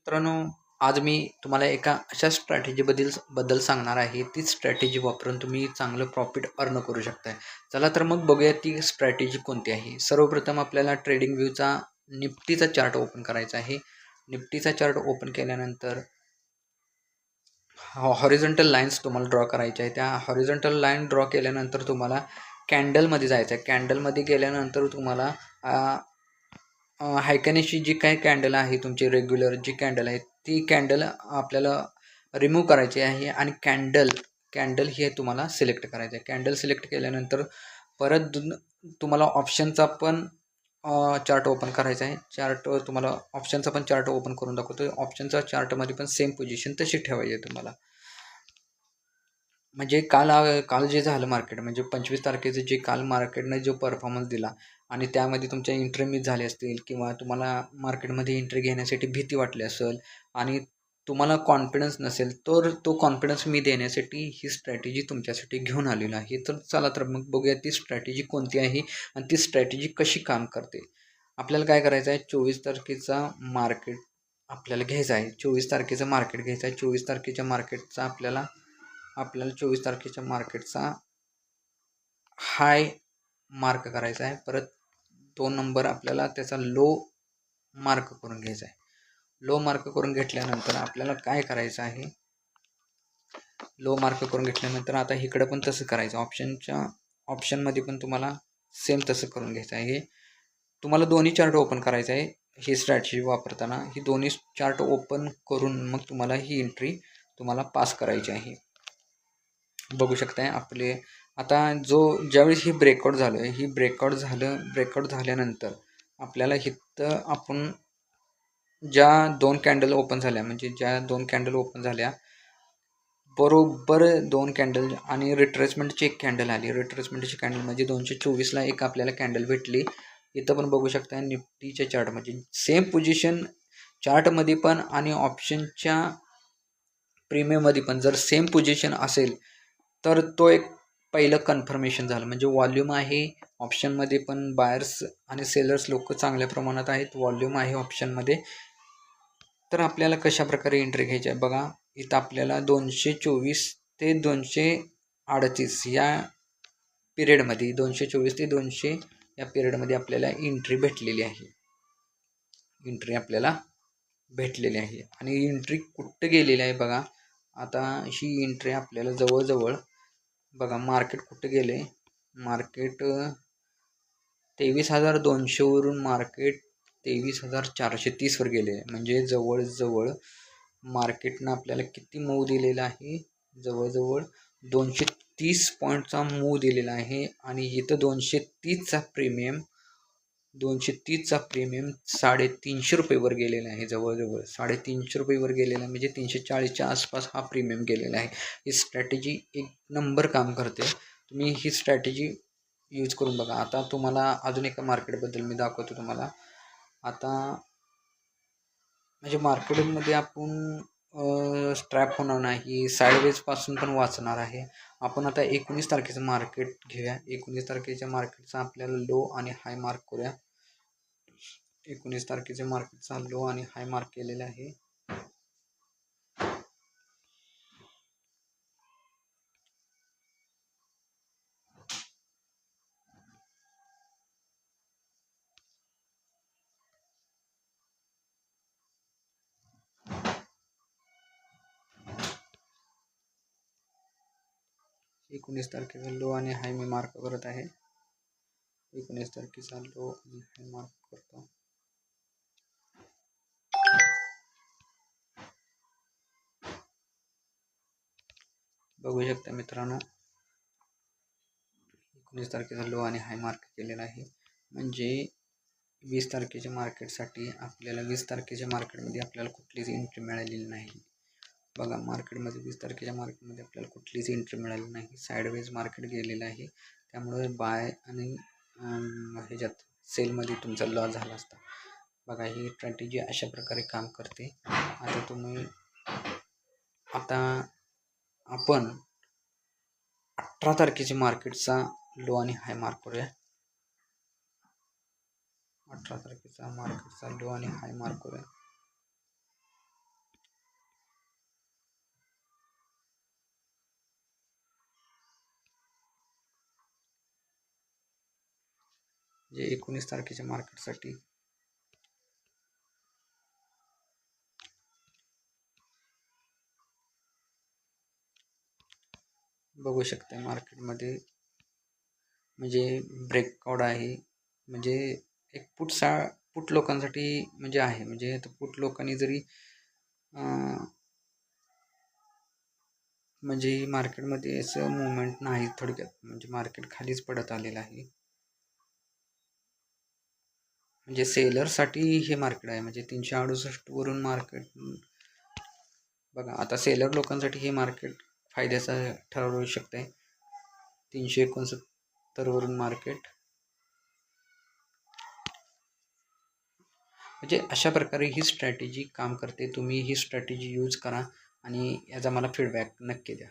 मित्रांनो, आज मी तुम्हाला एका अशा बद्दल सांगणार आहे. तीच स्ट्रॅटेजी वापरून तुम्ही चांगलं प्रॉफिट अर्न करू शकताय. चला तर मग बघूया ती स्ट्रॅटेजी कोणती आहे. सर्वप्रथम आपल्याला ट्रेडिंग व्ह्यूचा निफ्टीचा चार्ट ओपन करायचा आहे. निफ्टीचा चार्ट ओपन केल्यानंतर हॉरिझॉन्टल लाईन्स तुम्हाला ड्रॉ करायच्या आहे. त्या हॉरिझॉन्टल लाईन ड्रॉ केल्यानंतर तुम्हाला कॅन्डलमध्ये जायचं आहे. कॅन्डलमध्ये गेल्यानंतर तुम्हाला हायकॅनेसची जी काही कॅन्डल आहे, तुमची रेग्युलर जी कॅन्डल आहे, ती कॅन्डल आपल्याला रिमूव्ह करायची आहे आणि कॅन्डल हे तुम्हाला सिलेक्ट करायचं आहे. कॅन्डल सिलेक्ट केल्यानंतर परत तुम्हाला ऑप्शनचा पण चार्ट ओपन करायचा आहे. तुम्हाला ऑप्शनचा पण चार्ट ओपन करून दाखवतो. ऑप्शनचा चार्टमध्ये पण सेम पोझिशन तशी ठेवायची आहे तुम्हाला. म्हणजे काल जे झालं मार्केट, म्हणजे 25 तारखेचं जे काल मार्केटने जो परफॉर्मन्स दिला आणि त्यामध्ये तुमच्या एंट्री मिस झाले असतील किंवा तुम्हाला मार्केटमध्ये एंट्री घेण्यासाठी भीती वाटली असेल आणि तुम्हाला कॉन्फिडन्स नसेल, तर तो कॉन्फिडन्स मी देण्यासाठी ही स्ट्रॅटेजी तुमच्यासाठी घेऊन आलेलो आहे. तर चला तर मग बघूया ती स्ट्रॅटेजी कोणती आहे आणि ती स्ट्रॅटेजी कशी काम करते. आपल्याला काय करायचं आहे, 24 तारखेचा मार्केट आपल्याला घ्यायचं आहे. 24 तारखेचं मार्केट घ्यायचं आहे. 24 तारखेच्या मार्केटचा आपल्याला 24 तारखेच्या मार्केटचा हाय मार्क करायचा आहे. परत 2 नंबर आपल्याला त्याचा लो मार्क करून घ्यायचा आहे. लो मार्क करून घेतल्यानंतर आपल्याला काय करायचं आहे, लो मार्क करून घेतल्यानंतर आता इकडं पण तसं करायचं. ऑप्शनमध्ये पण तुम्हाला सेम तसं करून घ्यायचं आहे. तुम्हाला दोन्ही चार्ट ओपन करायचं आहे. ही स्ट्रॅटेजी वापरताना ही दोन्ही चार्ट ओपन करून मग तुम्हाला ही एंट्री तुम्हाला पास करायची आहे. बघू शकताय आपले आता ज्यावेळेस ही ब्रेकआउट झाल्यानंतर आपल्याला इथं आपण ज्या 2 कॅन्डल ओपन झाल्या, म्हणजे ज्या 2 कॅन्डल ओपन झाल्या बरोबर 2 कॅन्डल आणि रिट्रेसमेंटची एक कॅन्डल आली. रिट्रेसमेंटची कॅन्डल म्हणजे 224ला एक आपल्याला कॅन्डल भेटली. इथं पण बघू शकता निफ्टीच्या चार्ट म्हणजे सेम पोझिशन चार्टमध्ये पण आणि ऑप्शनच्या प्रीमियममध्ये पण जर सेम पोझिशन असेल तर तो एक पहिलं कन्फर्मेशन झालं. म्हणजे वॉल्यूम आहे ऑप्शनमध्ये पण, बायर्स आणि सेलर्स लोक चांगल्या प्रमाणात आहेत, वॉल्यूम आहे ऑप्शनमध्ये. तर आपल्याला कशा प्रकारे एंट्री घ्यायची आहे बघा. इथं आपल्याला 224 ते 238 या पिरियडमध्ये 224 ते 200 या पिरियडमध्ये आपल्याला एंट्री भेटलेली आहे. आणि एंट्री कुठं गेलेली आहे बघा. आता ही एंट्री आपल्याला जवळजवळ बघा मार्केट कुठं गेले. मार्केट 23,200 वरून मार्केट 23,430 वर गेले. म्हणजे जवळजवळ मार्केटनं आपल्याला किती मूव दिलेला आहे, जवळजवळ 230 पॉईंटचा मूव दिलेला आहे. आणि इथं 230चा प्रीमियम 350 रुपयेवर गेलेला आहे. जवळजवळ 350 रुपयेवर गेलेला आहे. म्हणजे 340च्या आसपास हा प्रीमियम गेलेला आहे. ही स्ट्रॅटेजी एक नंबर काम करते. तुम्ही ही स्ट्रॅटेजी यूज करून बघा. आता तुम्हाला अजून एका मार्केटबद्दल मी दाखवतो तुम्हाला. आता म्हणजे मार्केटमध्ये आपण स्ट्रॅप होणार नाही, साईडवेजपासून पण वाचणार आहे. आपण आता 19 तारखेचं मार्केट घेऊया. 19 तारखेच्या मार्केटचा आपल्याला लो आणि हाय मार्क करूया. 19 तारखेच्या मार्केटचा लो आणि हाय मार्क केलेला आहे. एकोणीस तारखेचा लो आणि हाय मी मार्क करत आहे. 19 तारखेचा लो आणि हाय मार्क करतो. बघू शकता मित्रांनो, 19 तारखेचा लो आणि हाय मार्क केलेला आहे. म्हणजे 20 तारखेच्या मार्केटसाठी आपल्याला 20 तारखेच्या मार्केटमध्ये आपल्याला कुठलीच एंट्री मिळालेली नाही. बघा मार्केटमध्ये 20 तारखेच्या मार्केटमध्ये आपल्याला कुठलीच एंट्री मिळाली नाही. साईडवेज मार्केट गेलेलं आहे. त्यामुळे बाय आणि ह्याच्यात सेलमध्ये तुमचा लॉस झाला असता. बघा ही स्ट्रॅटेजी अशा प्रकारे काम करते. आता आपण 18 तारखेच्या मार्केटचा लो आणि हाय मार्क करूया. 18 तारखेचा मार्केटचा लो आणि हाय मार्क करूया. म्हणजे 19 तारखेच्या मार्केटसाठी बघू शकता मार्केटमध्ये म्हणजे ब्रेकआउट आहे. म्हणजे एक पुट लोकांसाठी म्हणजे आहे. म्हणजे आता पुट लोकांनी जरी म्हणजे मार्केटमध्ये असं मुवमेंट नाही थोडक्यात. म्हणजे मार्केट खालीच पडत आलेलं आहे. म्हणजे सेलरसाठी हे मार्केट आहे. म्हणजे 368 वरून मार्केट बघा, आता सेलर लोकांसाठी हे मार्केट फायद्याचं ठरवू शकते. 369 वरून मार्केट म्हणजे अशा प्रकारे ही स्ट्रॅटेजी काम करते. तुम्ही ही स्ट्रॅटेजी यूज करा आणि याचा मला फीडबॅक नक्की द्या.